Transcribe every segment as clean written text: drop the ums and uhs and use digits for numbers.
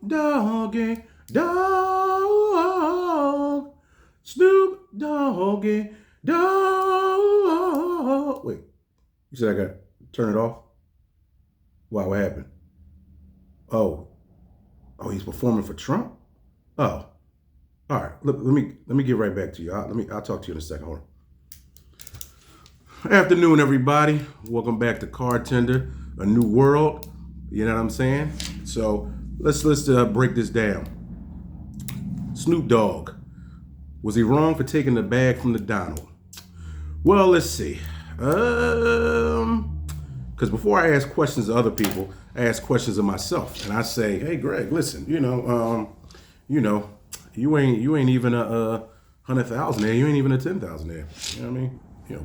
Doggy Dog. Snoop Doggy Dog. Wait, you said I got to turn it off? Why? What happened? Oh, he's performing for Trump? Oh, all right. Let me get right back to you. I'll talk to you in a second. Hold on. Afternoon, everybody. Welcome back to Car Tender, a new world. You know what I'm saying? So let's break this down. Snoop Dogg, was he wrong for taking the bag from the Donald? Well, let's see. Because before I ask questions of other people, I ask questions of myself, and I say, "Hey, Greg, listen, you ain't even a 100,000 there. You ain't even a 10,000 there. You know what I mean?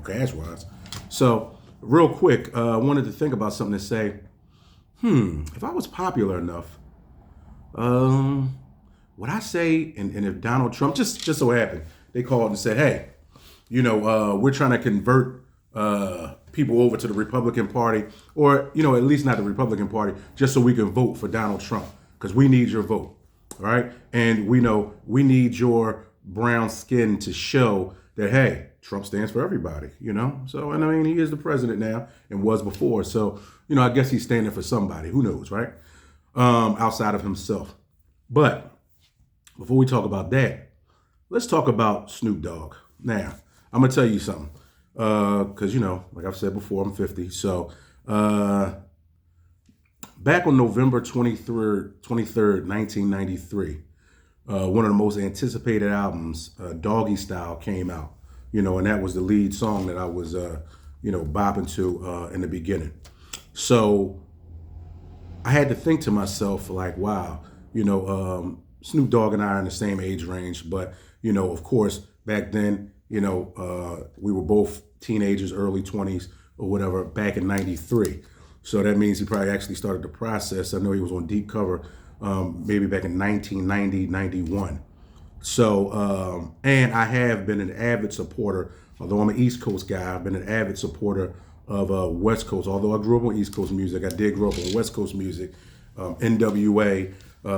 Cash wise." So, real quick, I wanted to think about something to say. If I was popular enough, would I say, and if Donald Trump just so happened, they called and said, "Hey, we're trying to convert people over to the Republican Party, or at least not the Republican Party, just so we can vote for Donald Trump, because we need your vote, all right? And we know we need your brown skin to show that, hey, Trump stands for everybody, So, and I mean, he is the president now and was before, so I guess he's standing for somebody. Who knows, right? Outside of himself. But before we talk about that, let's talk about Snoop Dogg. Now, I'm gonna tell you something, because like I've said before, I'm 50. So back on November 23rd, 1993, one of the most anticipated albums, Doggy Style, came out. And that was the lead song that I was bopping to in the beginning. So I had to think to myself, like, wow, Snoop Dogg and I are in the same age range, but of course, back then, we were both teenagers, early 20s or whatever, back in 93. So that means he probably actually started the process. I know he was on Deep Cover maybe back in 1990, 91. So, and I have been an avid supporter, although I'm an East Coast guy, I've been an avid supporter of West Coast. Although I grew up on East Coast music, I did grow up on West Coast music, NWA,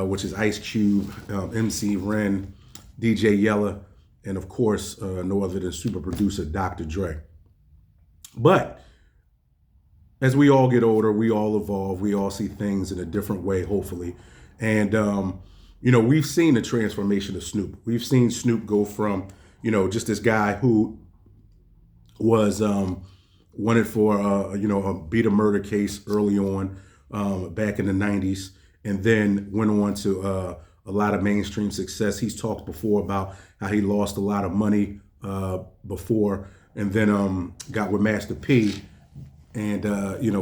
which is Ice Cube, MC Ren, DJ Yella, and of course, no other than super producer Dr. Dre. But as we all get older, we all evolve, we all see things in a different way, hopefully. And, we've seen the transformation of Snoop. We've seen Snoop go from, just this guy who was wanted for, a beat a murder case early on back in the 90s, and then went on to a lot of mainstream success. He's talked before about how he lost a lot of money before, and then got with Master P, and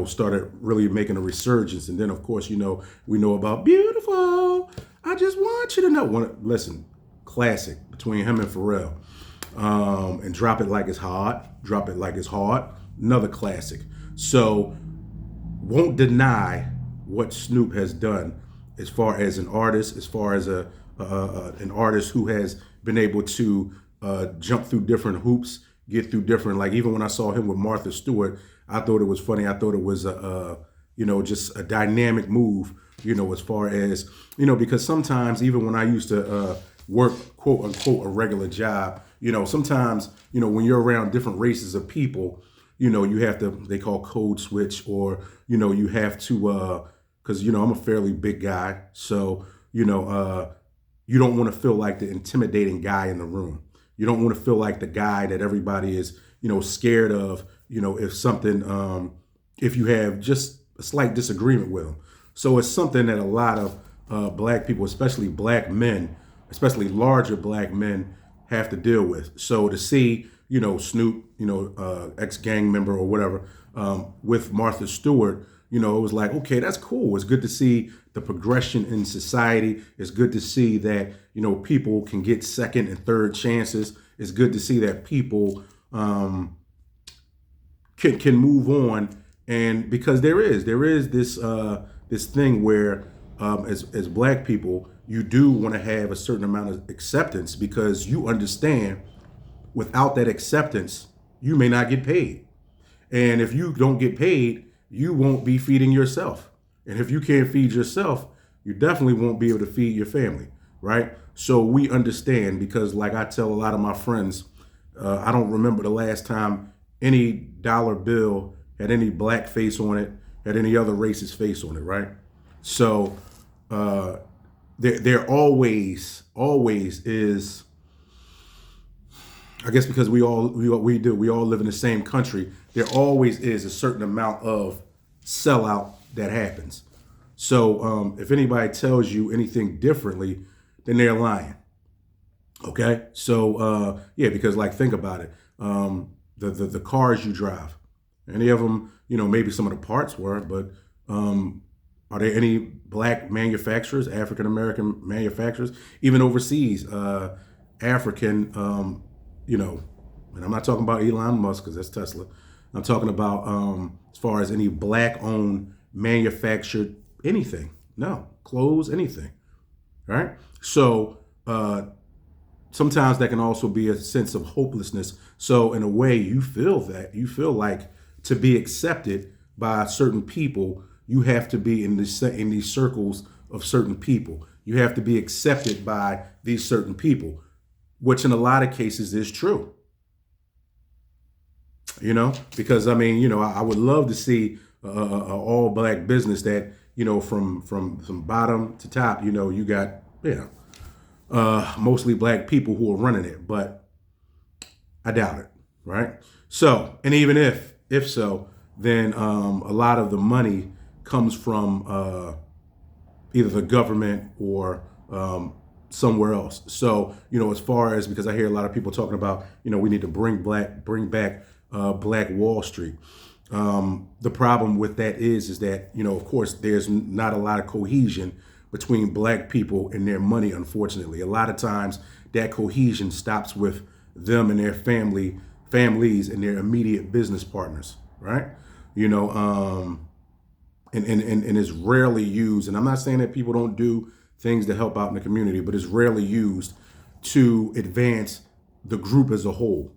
started really making a resurgence. And then, of course, we know about Beautiful, I Just Want You to Know. Listen, classic between him and Pharrell. And Drop It Like It's Hard. Drop It Like It's Hard. Another classic. So, won't deny what Snoop has done as far as an artist, as far as an artist who has been able to jump through different hoops, get through different, like even when I saw him with Martha Stewart, I thought it was funny. I thought it was just a dynamic move, as far as, because sometimes even when I used to work, quote unquote, a regular job, sometimes, when you're around different races of people, you have to, they call code switch, or, you have to, because, I'm a fairly big guy. So, you don't want to feel like the intimidating guy in the room. You don't want to feel like the guy that everybody is, scared of, if something, if you have just a slight disagreement with them. So it's something that a lot of black people, especially black men, especially larger black men, have to deal with. So to see, Snoop, ex-gang member or whatever, with Martha Stewart, it was like, okay, that's cool. It's good to see the progression in society. It's good to see that, people can get second and third chances. It's good to see that people can move on. And because there is this thing where as black people, you do want to have a certain amount of acceptance, because you understand without that acceptance, you may not get paid. And if you don't get paid, you won't be feeding yourself. And if you can't feed yourself, you definitely won't be able to feed your family, right? So we understand because, like I tell a lot of my friends, I don't remember the last time any dollar bill had any black face on it, had any other race's face on it, right? So uh, there always is. I guess because we all live in the same country. There always is a certain amount of sellout that happens. So if anybody tells you anything differently, then they're lying. Okay, so yeah, because like think about it, the cars you drive, any of them, maybe some of the parts were, but are there any black manufacturers, African American manufacturers, even overseas, African, and I'm not talking about Elon Musk because that's Tesla. I'm talking about as far as any black owned manufactured anything, no clothes, anything, right? So sometimes that can also be a sense of hopelessness. So in a way, you feel like to be accepted by certain people, you have to be in these circles of certain people. You have to be accepted by these certain people, which in a lot of cases is true. Because I mean, I would love to see a all black business that from bottom to top. You got mostly black people who are running it, but I doubt it, right? So, and even if so, then a lot of the money comes from either the government or somewhere else. So, as far as, because I hear a lot of people talking about, we need to bring back Black Wall Street. The problem with that is that, of course, there's not a lot of cohesion between black people and their money, unfortunately. A lot of times that cohesion stops with them and their families and their immediate business partners, right? And it's rarely used. And I'm not saying that people don't do things to help out in the community, but it's rarely used to advance the group as a whole,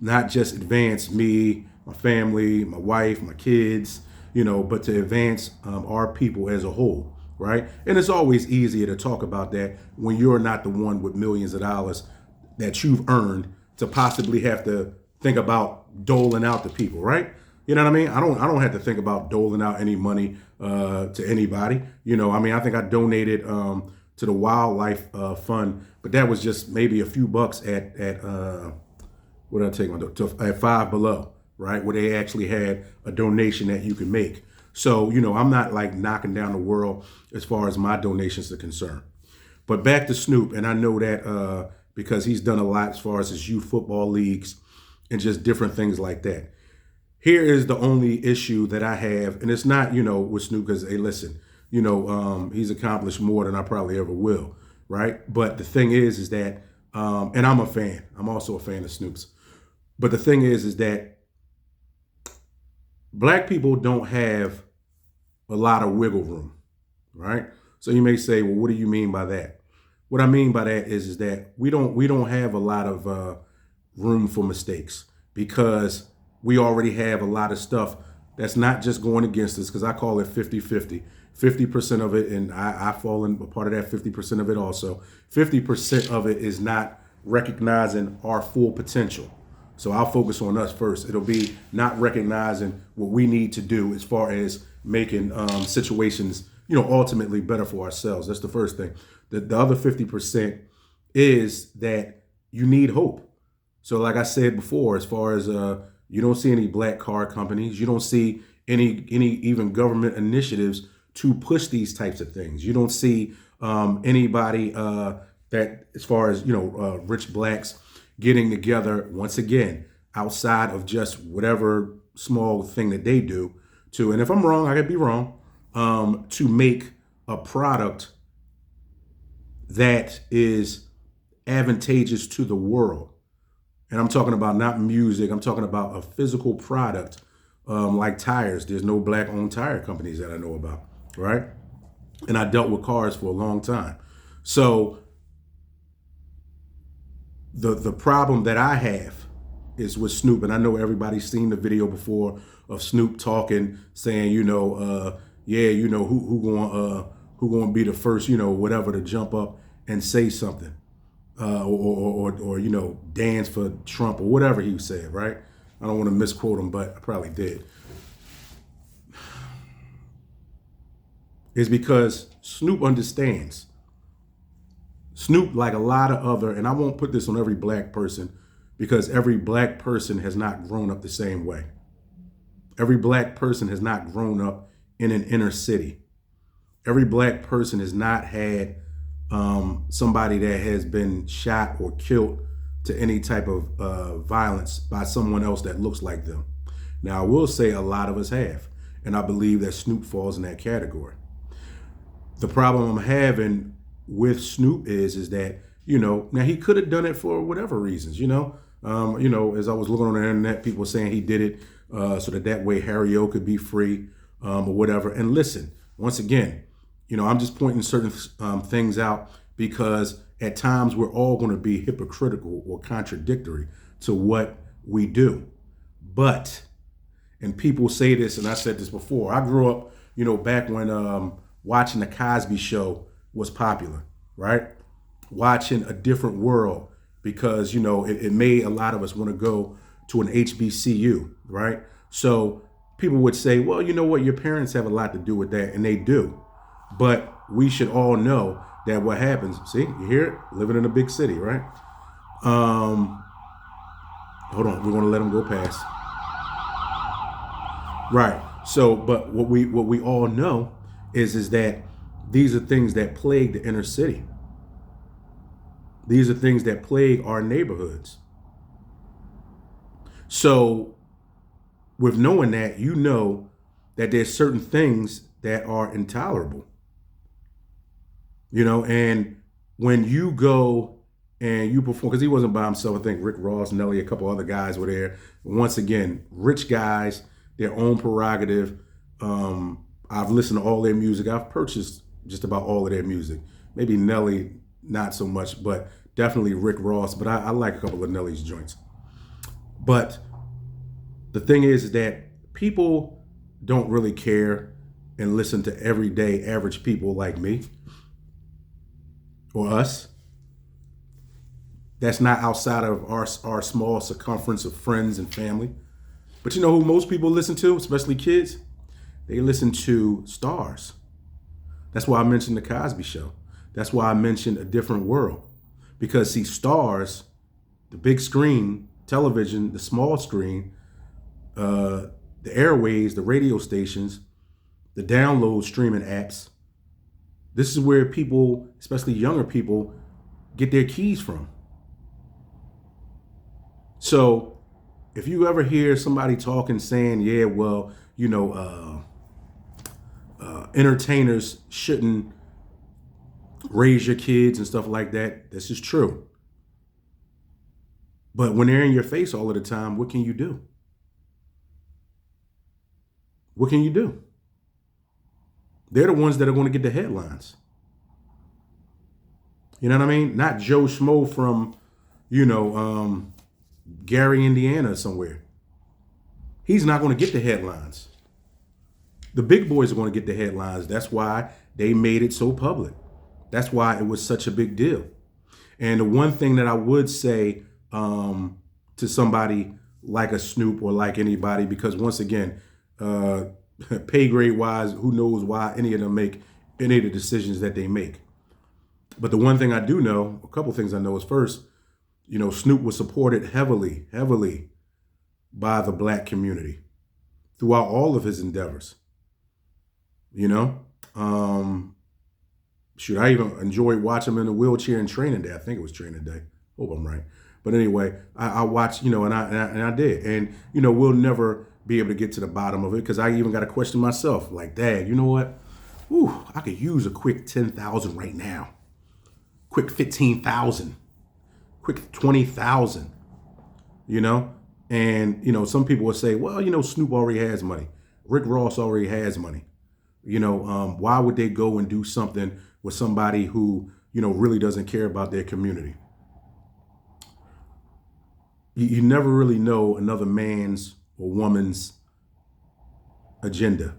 not just advance me, my family, my wife, my kids, but to advance our people as a whole, right? And it's always easier to talk about that when you're not the one with millions of dollars that you've earned to possibly have to think about doling out to people, right? You know what I mean? I don't have to think about doling out any money to anybody. I think I donated to the wildlife fund, but that was just maybe a few bucks at what did I take at Five Below, right? Where they actually had a donation that you can make. So, I'm not like knocking down the world as far as my donations are concerned. But back to Snoop, and I know that because he's done a lot as far as his youth football leagues and just different things like that. Here is the only issue that I have, and it's not, with Snoop, because, hey, listen, he's accomplished more than I probably ever will, right? But the thing is that, and I'm a fan. I'm also a fan of Snoop's. But the thing is that black people don't have a lot of wiggle room, right? So you may say, well, what do you mean by that? What I mean by that is that we don't have a lot of room for mistakes because we already have a lot of stuff that's not just going against us, because I call it 50-50. 50% of it, and I fall in a part of that 50% of it also. 50% of it is not recognizing our full potential. So I'll focus on us first. It'll be not recognizing what we need to do as far as making situations, ultimately better for ourselves. That's the first thing. The other 50% is that you need hope. So like I said before, as far as you don't see any black car companies, you don't see any even government initiatives to push these types of things. You don't see anybody that, as far as rich blacks getting together once again outside of just whatever small thing that they do to, and if I'm wrong, I could be wrong, to make a product that is advantageous to the world. And I'm talking about not music. I'm talking about a physical product like tires. There's no black-owned tire companies that I know about, right? And I dealt with cars for a long time. So the problem that I have is with Snoop, and I know everybody's seen the video before of Snoop talking, saying, who who gonna be the first, whatever, to jump up and say something, or dance for Trump or whatever he said, right? I don't want to misquote him, but I probably did. Is because Snoop understands. Snoop, like a lot of other, and I won't put this on every black person because every black person has not grown up the same way. Every black person has not grown up in an inner city. Every black person has not had somebody that has been shot or killed to any type of violence by someone else that looks like them. Now, I will say a lot of us have, and I believe that Snoop falls in that category. The problem I'm having with Snoop is that, now he could have done it for whatever reasons, as I was looking on the internet, people were saying he did it so that way Harry O could be free, or whatever. And listen, once again, I'm just pointing certain things out because at times we're all going to be hypocritical or contradictory to what we do. But, and people say this, and I said this before, I grew up, back when watching the Cosby Show was popular, right? Watching A Different World because, it made a lot of us want to go to an HBCU, right? So people would say, well, you know what? Your parents have a lot to do with that, and they do. But we should all know that what happens, see, you hear it? Living in a big city, right? Hold on, we're going to let them go past. Right. So, but what we all know is that these are things that plague the inner city. These are things that plague our neighborhoods. So with knowing that, that there's certain things that are intolerable. And when you go and you perform, because he wasn't by himself, I think Rick Ross, Nelly, a couple other guys were there. Once again, rich guys, their own prerogative. I've listened to all their music. I've purchased just about all of their music. Maybe Nelly, not so much, but definitely Rick Ross. But I like a couple of Nelly's joints. But the thing is that people don't really care and listen to everyday average people like me or us. That's not outside of our small circumference of friends and family. But you know who most people listen to, especially kids? They listen to stars. That's why I mentioned the Cosby Show. That's why I mentioned A Different World. Because see, stars, the big screen, television, the small screen, the airways, the radio stations, the download streaming apps, this is where people, especially younger people, get their keys from. So if you ever hear somebody talking saying, yeah, well, entertainers shouldn't raise your kids and stuff like that, this is true. But when they're in your face all of the time, what can you do? What can you do? They're the ones that are going to get the headlines. You know what I mean? Not Joe Schmo from, Gary, Indiana somewhere. He's not going to get the headlines. The big boys are going to get the headlines. That's why they made it so public. That's why it was such a big deal. And the one thing that I would say to somebody like a Snoop or like anybody, because once again, pay grade wise, who knows why any of them make any of the decisions that they make. But the one thing I do know, a couple things I know is first, Snoop was supported heavily by the black community throughout all of his endeavors. I even enjoyed watching him in a wheelchair in Training Day. I think it was Training Day. Hope I'm right. But anyway, I watched, and I did. And, we'll never be able to get to the bottom of it because I even got to question myself. Like, Dad, you know what? Whew, I could use a quick 10,000 right now. Quick 15,000. Quick 20,000. And, some people will say, well, Snoop already has money. Rick Ross already has money. Why would they go and do something with somebody who, really doesn't care about their community? You never really know another man's or woman's agenda.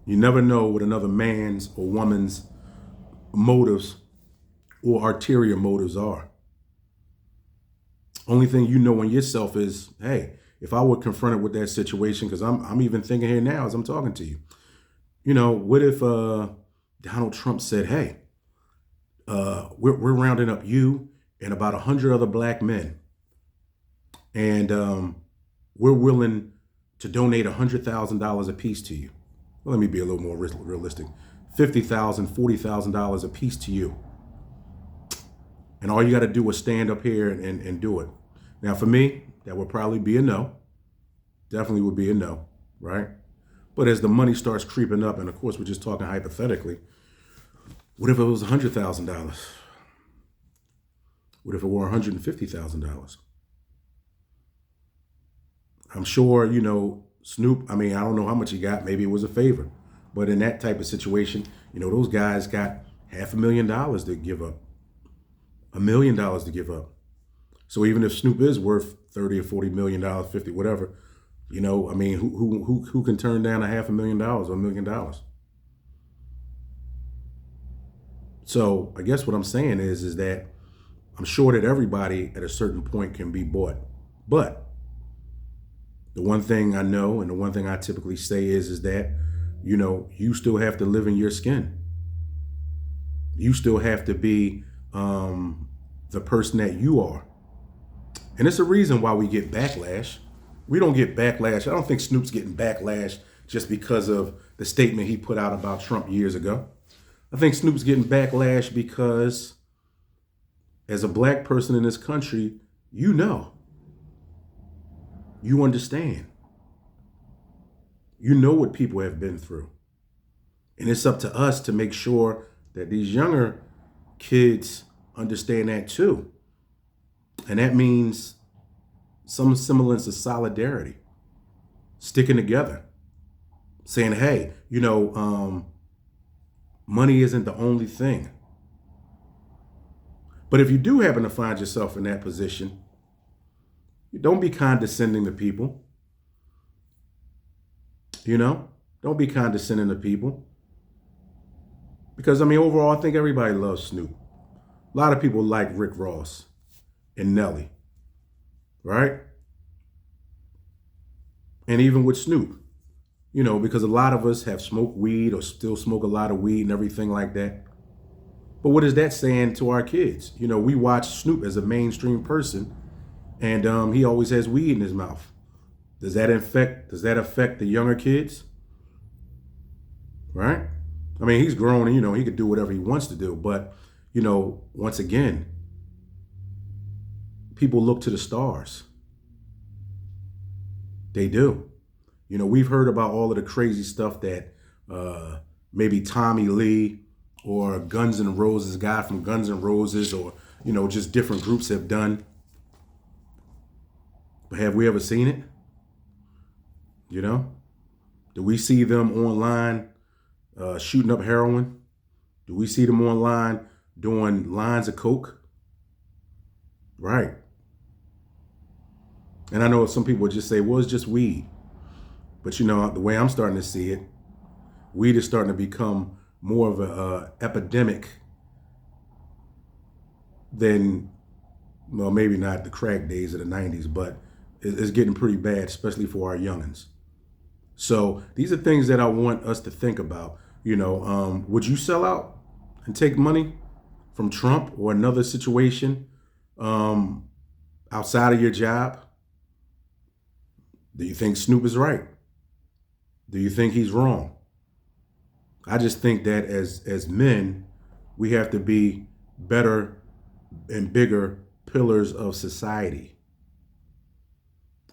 You never know what another man's or woman's motives or ulterior motives are. Only thing you know in yourself is, hey, if I were confronted with that situation, because I'm even thinking here now as I'm talking to you, what if Donald Trump said, hey, we're rounding up you and about 100 other black men, and we're willing to donate $100,000 a piece to you. Well, let me be a little more realistic. $50,000, $40,000 a piece to you. And all you got to do is stand up here and do it. Now, for me, that would probably be a no. Definitely would be a no, right? But as the money starts creeping up, and of course, we're just talking hypothetically, what if it was $100,000? What if it were $150,000? I'm sure, Snoop, I don't know how much he got. Maybe it was a favor. But in that type of situation, those guys got $500,000 to give up. $1 million to give up. So even if Snoop is worth 30 or 40 million dollars, 50, whatever, who can turn down $500,000 or $1 million? So I guess what I'm saying is that I'm sure that everybody at a certain point can be bought. But the one thing I know and the one thing I typically say is that, you still have to live in your skin. You still have to be the person that you are. And it's a reason why we get backlash. We don't get backlash. I don't think Snoop's getting backlash just because of the statement he put out about Trump years ago. I think Snoop's getting backlash because as a black person in this country, you understand. You know what people have been through. And it's up to us to make sure that these younger kids understand that too. And that means some semblance of solidarity, sticking together, saying, hey, money isn't the only thing. But if you do happen to find yourself in that position, don't be condescending to people. Don't be condescending to people. Because, overall, I think everybody loves Snoop. A lot of people like Rick Ross and Nelly, right? And even with Snoop, because a lot of us have smoked weed or still smoke a lot of weed and everything like that. But what is that saying to our kids? We watch Snoop as a mainstream person, and he always has weed in his mouth. Does that affect the younger kids? Right? He's grown and, he could do whatever he wants to do. But, once again, people look to the stars. They do. We've heard about all of the crazy stuff that maybe Tommy Lee or Guns N' Roses, guy from Guns N' Roses, or, just different groups have done. But have we ever seen it? Do we see them online shooting up heroin? Do we see them online doing lines of coke? Right. And I know some people would just say, well, it's just weed. But the way I'm starting to see it, weed is starting to become more of an epidemic than, well, maybe not the crack days of the 90s, but it's getting pretty bad, especially for our youngins. So these are things that I want us to think about. Would you sell out and take money from Trump or another situation outside of your job? Do you think Snoop is right? Do you think he's wrong? I just think that as men, we have to be better and bigger pillars of society.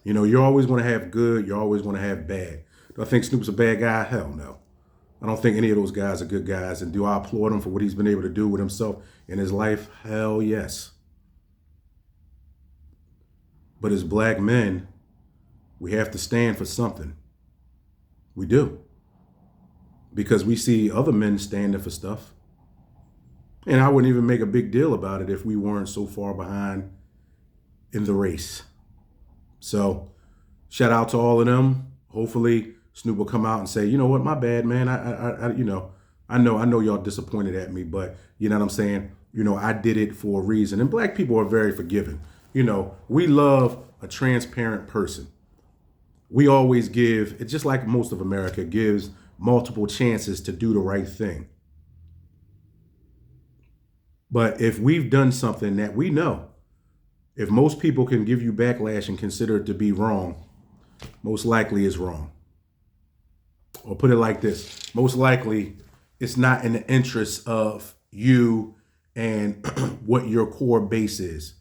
You're always going to have good, you're always going to have bad. Do I think Snoop's a bad guy? Hell no. I don't think any of those guys are good guys. And do I applaud him for what he's been able to do with himself in his life? Hell yes. But as black men, we have to stand for something. We do. Because we see other men standing for stuff. And I wouldn't even make a big deal about it if we weren't so far behind in the race. So shout out to all of them. Hopefully Snoop will come out and say, you know what, my bad, man. I know y'all disappointed at me, but you know what I'm saying? I did it for a reason. And black people are very forgiving. We love a transparent person. We always give, it's just like most of America gives multiple chances to do the right thing. But if we've done something that we know, if most people can give you backlash and consider it to be wrong, most likely it's wrong. Or put it like this, most likely it's not in the interest of you and what your core base is.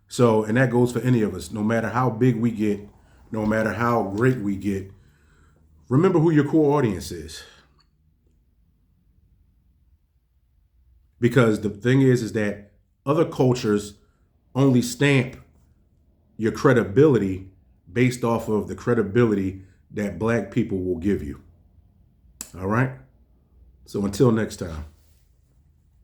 So, and that goes for any of us, no matter how big we get, no matter how great we get, remember who your core audience is. Because the thing is that other cultures only stamp your credibility based off of the credibility that black people will give you. All right? So until next time.